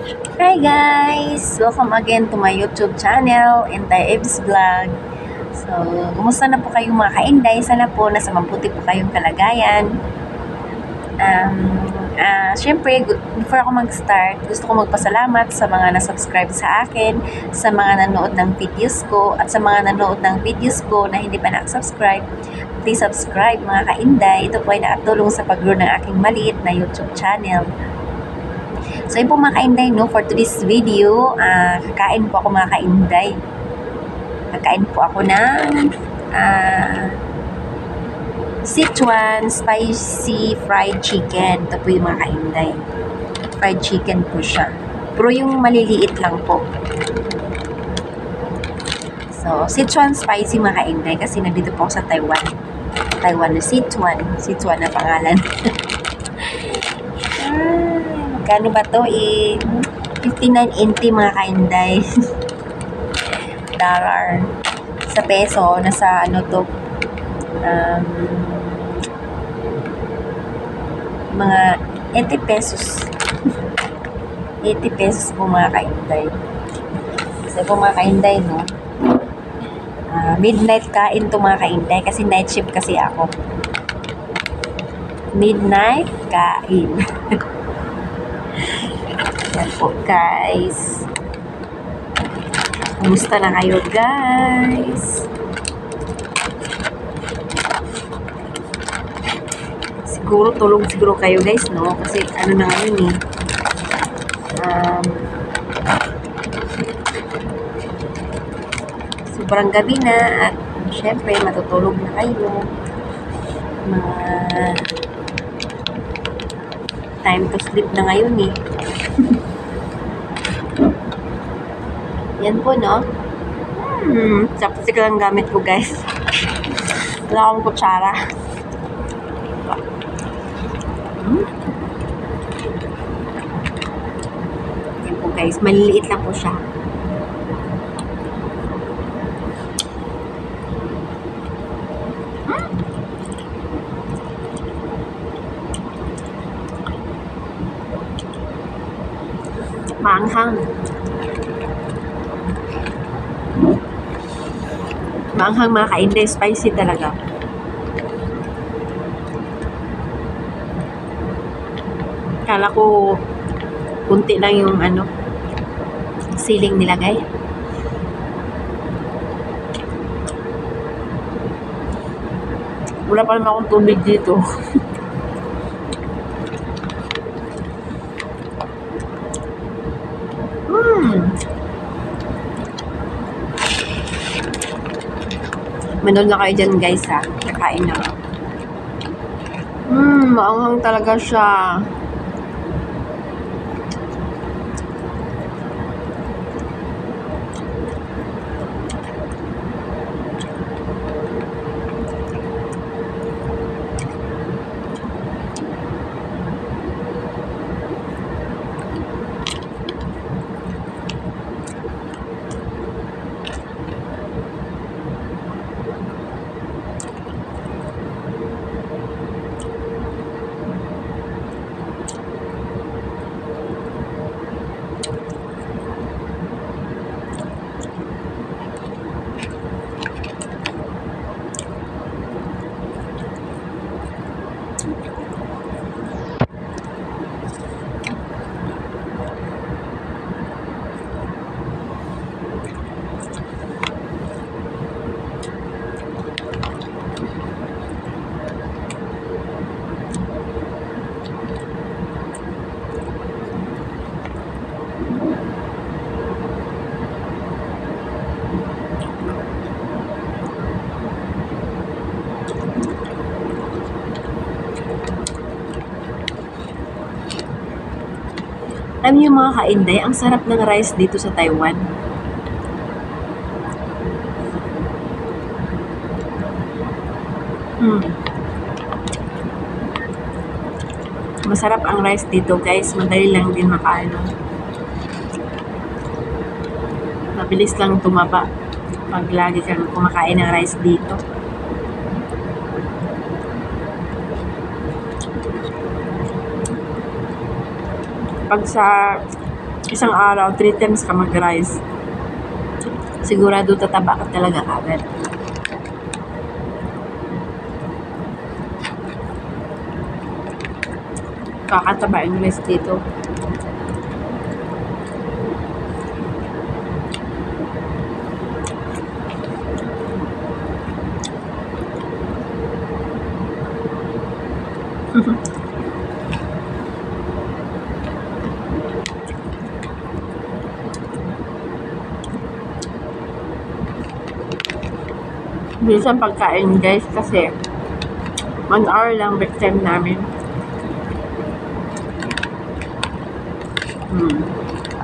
Hi guys! Welcome again to my YouTube channel, Inday Eves Vlog. So, kumusta na po kayong mga ka-Inday? Sana po nasa mabuti po kayong kalagayan. Siyempre, before ako mag-start, gusto ko magpasalamat sa mga na-subscribe sa akin, sa mga nanood ng videos ko, at sa mga nanood ng videos ko na hindi pa nakasubscribe. Please subscribe mga ka-Inday. Ito po ay nakatulong sa pag-grow ng aking maliit na YouTube channel. So yun po mga ka-Inday, no? For today's video, kakain po ako mga ka-Inday. Kakain po ako ng Sichuan spicy fried chicken. Ito po yung mga ka-Inday. Fried chicken po siya. Pero yung maliliit lang po. So, Sichuan spicy mga ka-Inday kasi nandito po ako sa Taiwan. Taiwan na Sichuan. Sichuan na pangalan. Magkano ba to? 59.90 mga ka-Inday. Dollar. Sa peso, nasa ano to? Mga 80 pesos. 80 pesos po mga ka-Inday. Kasi po mga ka-Inday, no? Midnight kain to mga ka-Inday kasi night shift kasi ako. Midnight kain. Yan po guys. Kumusta na kayo guys? Siguro tulog siguro kayo guys, no? Kasi ano na ngayon eh. Sobrang gabi na at syempre matutulog na kayo. Time to sleep na ngayon eh. Yan po, no? Chopstick lang gamit ko, guys. Wala akong kutsara. Yan po, guys. Maliliit lang po siya. Maanghang. Maanghang mga ka-Inday, spicy talaga. Kala ko kunti lang yung ano siling nilagay. Wala pa naman akong tubig dito. Manood na kayo dyan guys ha. Kakain na. Maanghang talaga siya. Alam niyo mga ka-Inday, ang sarap ng rice dito sa Taiwan. Masarap ang rice dito guys, madali lang din makaano. Mabilis lang tumaba pag lagi kang kumakain ng rice dito. Pag sa isang araw, 3 times ka mag-rice. Sigurado tataba ka talaga agad. Kakataba yung rice dito. Bisan pagkain guys kasi 1 hour lang break time namin.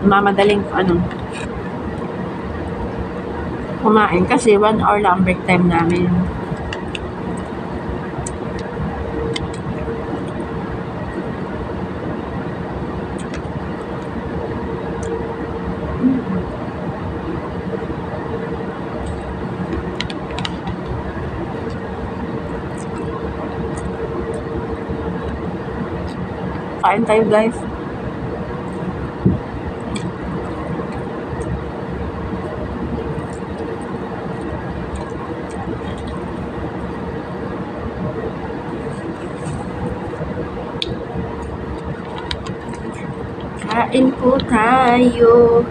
Mamadaling kumain kasi 1 hour lang break time namin. Kain tayo guys. Kain po tayo.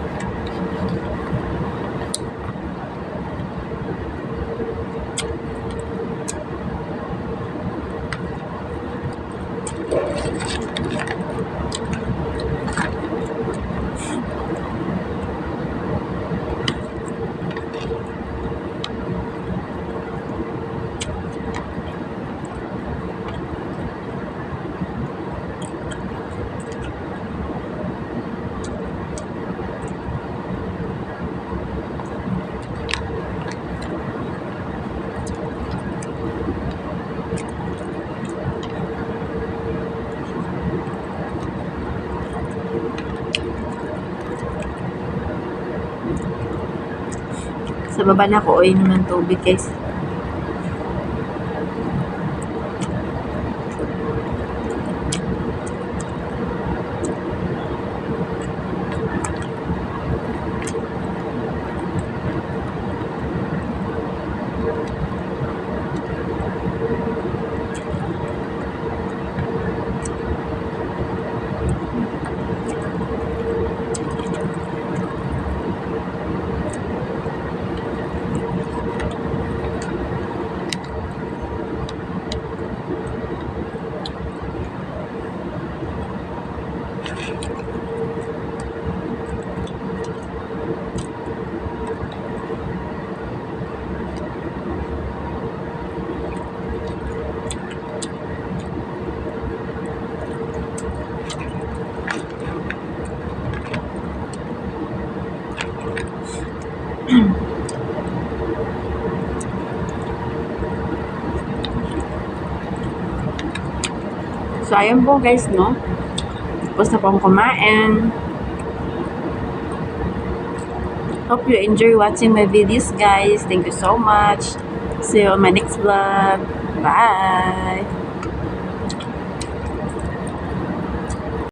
Sa baba na ako, inom ng tubig guys. So, ayun po guys, no? Tapos na pong kumain. Hope you enjoy watching my videos, guys. Thank you so much. See you on my next vlog. Bye!